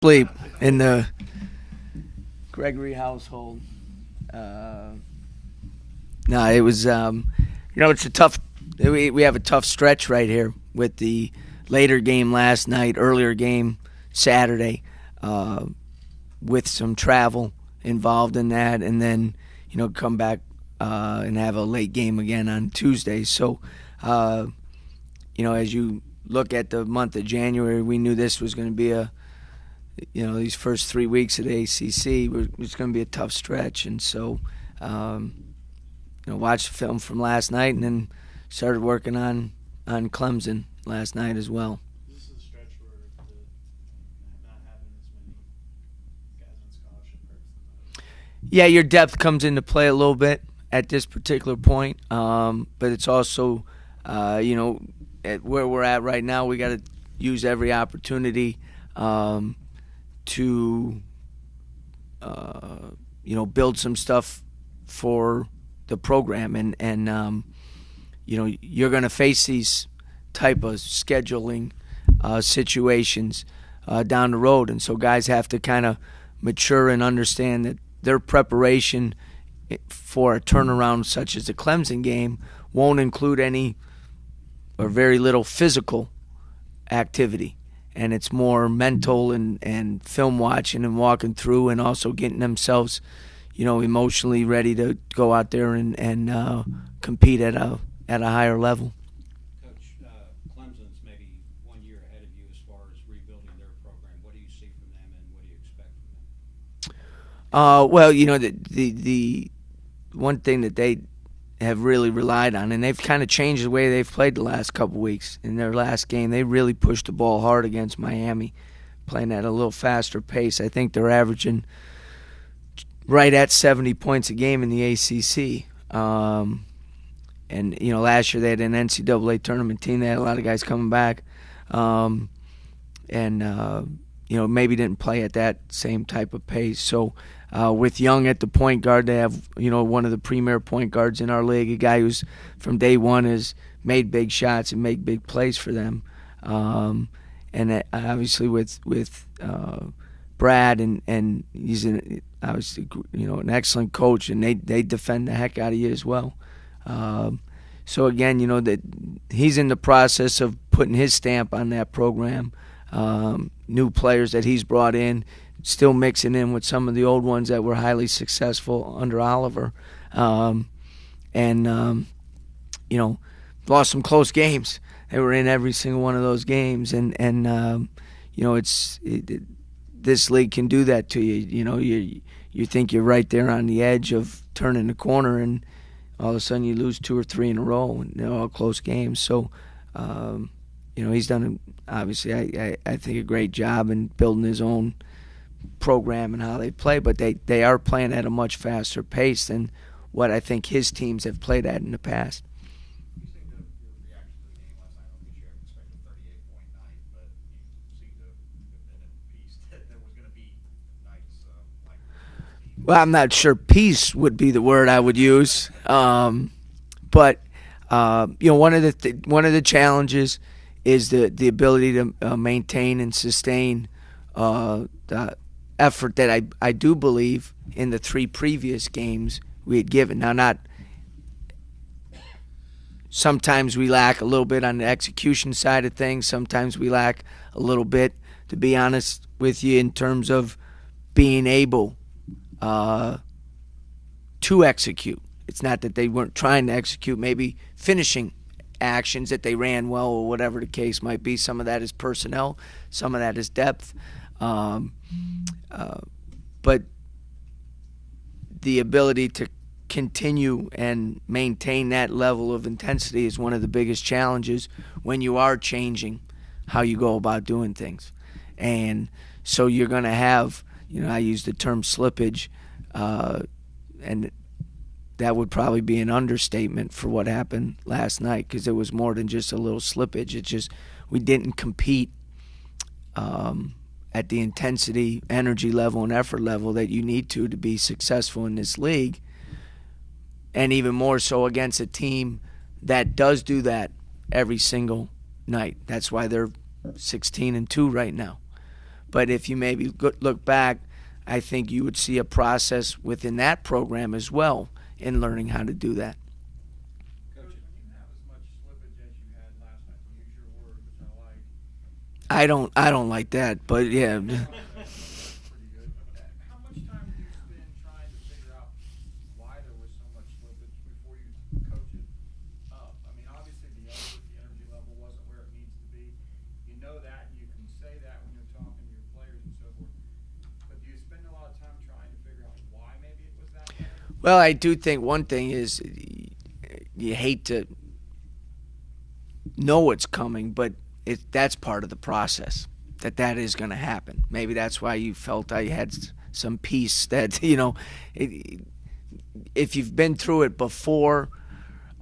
Sleep in the Gregory household. Uh, no, it was it's a tough. We have a tough stretch right here with the later game last night, earlier game Saturday, uh, with some travel involved in that, and then come back and have a late game again on Tuesday. So, uh, as you look at the month of January, we knew this was going to be these first 3 weeks of the ACC was going to be a tough stretch, and so watched the film from last night, and then started working on Clemson last night as well. This is a stretch where not having as many guys on scholarship hurts the most. Yeah, your depth comes into play a little bit at this particular point, but it's also, at where we're at right now, we got to use every opportunity to build some stuff for the program, and you're going to face these type of scheduling situations down the road, and so guys have to kind of mature and understand that their preparation for a turnaround such as the Clemson game won't include any or very little physical activity, and it's more mental and film watching and walking through, and also getting themselves, emotionally ready to go out there and compete at a higher level. Coach, Clemson's maybe 1 year ahead of you as far as rebuilding their program. What do you see from them, and what do you expect from them? Well, the one thing that they have really relied on, and they've kind of changed the way they've played the last couple weeks. In their last game, they really pushed the ball hard against Miami, playing at a little faster pace. I think they're averaging right at 70 points a game in the ACC. And last year they had an NCAA tournament team. They had a lot of guys coming back, and maybe didn't play at that same type of pace. So with Young at the point guard, they have one of the premier point guards in our league, a guy who's from day one has made big shots and made big plays for them. And obviously with Brad, and he's obviously an excellent coach, and they defend the heck out of you as well. So again, that he's in the process of putting his stamp on that program. New players that he's brought in, still mixing in with some of the old ones that were highly successful under Oliver, and lost some close games. They were in every single one of those games, and this league can do that to you. You think you're right there on the edge of turning the corner, and all of a sudden you lose 2 or 3 in a row, and they're all close games. So, he's done, obviously, I think, a great job in building his own program and how they play, but they are playing at a much faster pace than what I think his teams have played at in the past. What do you think of your reaction to the game last night? I don't think you expected a 38-point night, but you seemed to have been at peace that there was going to be nights like this. Well, I'm not sure peace would be the word I would use, but one of the challenges is the ability to maintain and sustain the effort that I do believe in the 3 previous games we had given. Now, not sometimes we lack a little bit on the execution side of things. Sometimes we lack a little bit, to be honest with you, in terms of being able to execute. It's not that they weren't trying to execute, maybe finishing actions that they ran well, or whatever the case might be. Some of that is personnel, some of that is depth. But the ability to continue and maintain that level of intensity is one of the biggest challenges when you are changing how you go about doing things. And so you're going to have, I use the term slippage, and that would probably be an understatement for what happened last night, because it was more than just a little slippage. It's just we didn't compete at the intensity, energy level, and effort level that you need to be successful in this league, and even more so against a team that does do that every single night. That's why they're 16-2 right now. But if you maybe look back, I think you would see a process within that program as well in learning how to do that. Coach, when you have as much slippage as you had last night, to use your word, which I like. I don't like that, but yeah. Pretty good. How much time do you spend trying to figure out why there was so much slippage before you coach it up? I mean, obviously the effort, the energy level wasn't where it needs to be. You know that, and you can say that when you're talking to your players and so forth. But do you spend a lot of time trying to figure out why maybe it was that way? Well, I do think one thing is you hate to know what's coming, but that's part of the process. That is going to happen. Maybe that's why you felt I had some peace. That if you've been through it before,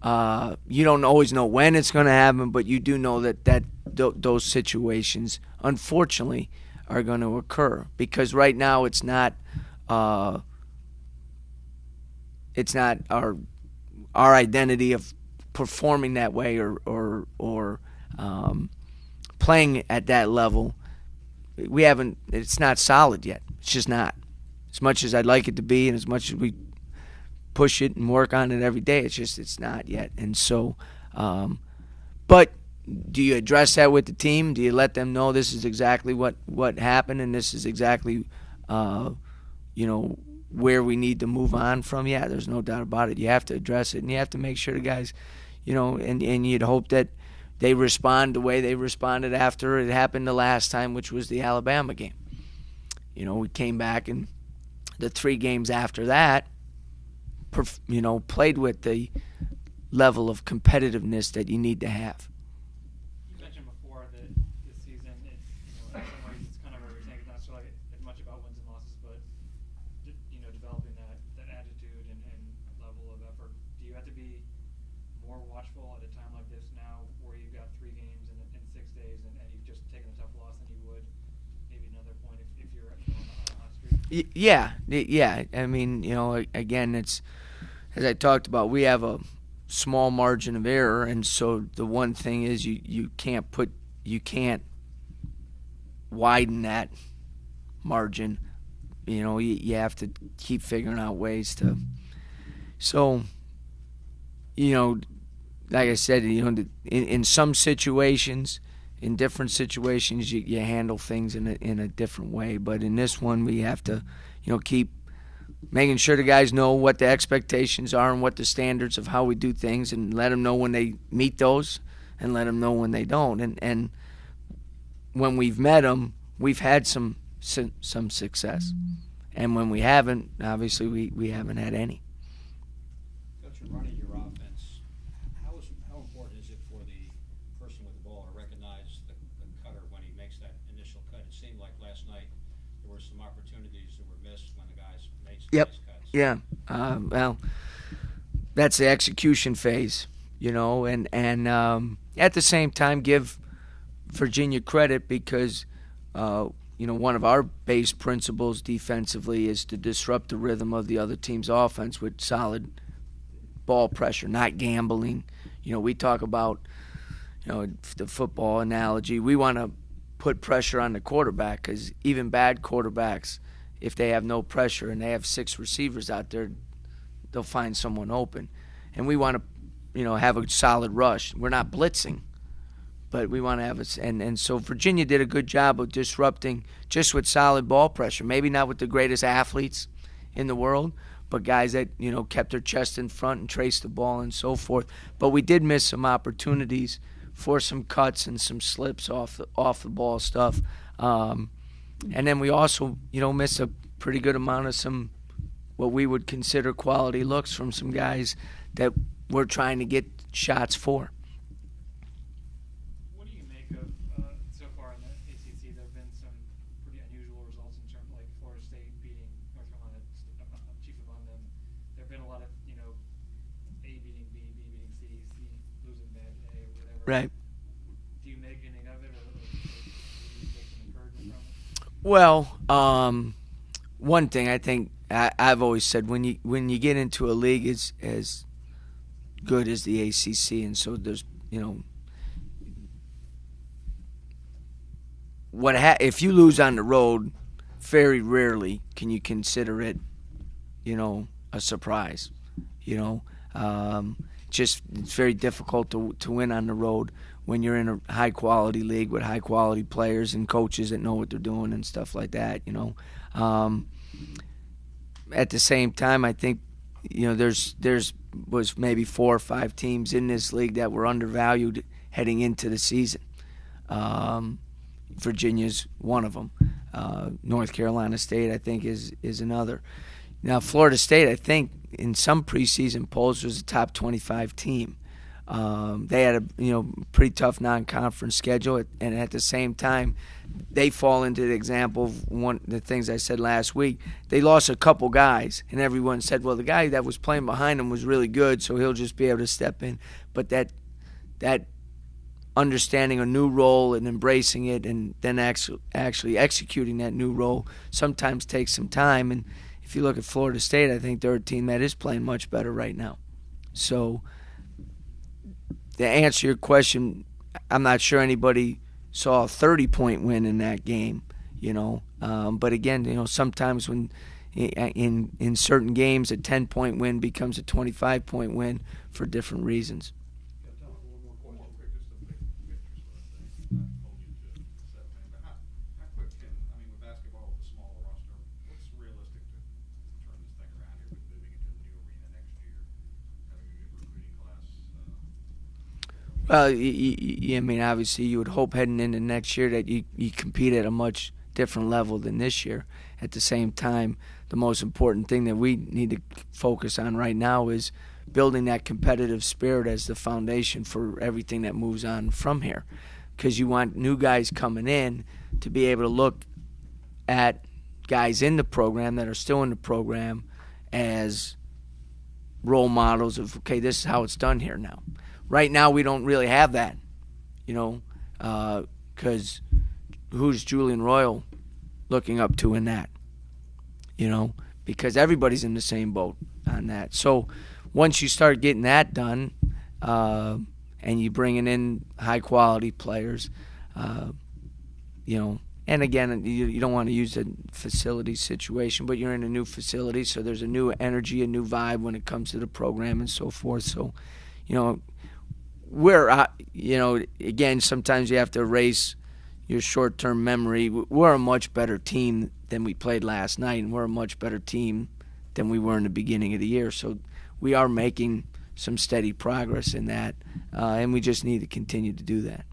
you don't always know when it's going to happen, but you do know that those situations, unfortunately, are going to occur because right now it's not our identity of performing that way or playing at that level. It's not solid yet. It's just not. As much as I'd like it to be and as much as we push it and work on it every day, it's not yet. And so, but do you address that with the team? Do you let them know this is exactly what happened and this is exactly, where we need to move on from? Yeah, there's no doubt about it. You have to address it, and you have to make sure the guys, and you'd hope that they respond the way they responded after it happened the last time, which was the Alabama game. We came back, and the 3 games after that, played with the level of competitiveness that you need to have. You mentioned before that this season, in some ways, it's kind of what you're saying. It's not so as much about wins and losses, but developing that attitude and level of effort. Do you have to be more watchful at a time like this now, where you've got 3 games in 6 days, and you've just taken a tough loss than you would maybe another point if you're on a hot streak? Yeah. I mean, again, it's as I talked about. We have a small margin of error, and so the one thing is you can't widen that margin. You have to keep figuring out ways to. So, like I said, in some situations, in different situations, you handle things in a different way. But in this one, we have to, keep making sure the guys know what the expectations are and what the standards of how we do things, and let them know when they meet those, and let them know when they don't. And when we've met them, we've had some success, and when we haven't, obviously we haven't had any. Coach, in running your offense, how important is it for the person with the ball to recognize the cutter when he makes that initial cut? It seemed like last night there were some opportunities that were missed when the guys made some Yep. nice cuts. Yeah. Well, that's the execution phase, and at the same time give Virginia credit because one of our base principles defensively is to disrupt the rhythm of the other team's offense with solid ball pressure, not gambling. We talk about, the football analogy. We want to put pressure on the quarterback because even bad quarterbacks, if they have no pressure and they have 6 receivers out there, they'll find someone open. And we want to, have a solid rush. We're not blitzing, but we want to have and so Virginia did a good job of disrupting just with solid ball pressure. Maybe not with the greatest athletes in the world, but guys that, kept their chest in front and traced the ball and so forth. But we did miss some opportunities for some cuts and some slips off the ball stuff. And then we also, missed a pretty good amount of some what we would consider quality looks from some guys that we're trying to get shots for. What do you make of so far in the ACC? There have been some pretty unusual results in terms of like Florida State beating North Carolina, chief among them. There have been a lot of A beating B, B beating C, C losing bad A or whatever. Right. Do you make anything of it, or do you take some encouragement from it? Well, one thing I think I've always said when you get into a league as good as the ACC, and so there's if you lose on the road, very rarely can you consider it, a surprise. You know, just it's very difficult to win on the road when you're in a high quality league with high quality players and coaches that know what they're doing and stuff like that. At the same time, I think there's was maybe 4 or 5 teams in this league that were undervalued heading into the season. Virginia's one of them. North Carolina State, I think, is another. Now, Florida State, I think, in some preseason polls was a top 25 team. They had a pretty tough non-conference schedule, and at the same time, they fall into the example of one of the things I said last week. They lost a couple guys, and everyone said, well, the guy that was playing behind him was really good, so he'll just be able to step in. But that understanding a new role and embracing it and then actually executing that new role sometimes takes some time. And if you look at Florida State, I think they're a team that is playing much better right now. So to answer your question, I'm not sure anybody saw a 30-point win in that game, But again, sometimes when in certain games a 10-point win becomes a 25-point win for different reasons. Well, I mean, obviously, you would hope heading into next year that you compete at a much different level than this year. At the same time, the most important thing that we need to focus on right now is building that competitive spirit as the foundation for everything that moves on from here. Because you want new guys coming in to be able to look at guys in the program that are still in the program as role models of, okay, this is how it's done here now. Right now, we don't really have that, because who's Julian Royal looking up to in that? Because everybody's in the same boat on that. So once you start getting that done, and you bringing in high-quality players, and again, you don't want to use a facility situation, but you're in a new facility, so there's a new energy, a new vibe when it comes to the program and so forth. So, again, sometimes you have to erase your short-term memory. We're a much better team than we played last night, and we're a much better team than we were in the beginning of the year. So we are making some steady progress in that, and we just need to continue to do that.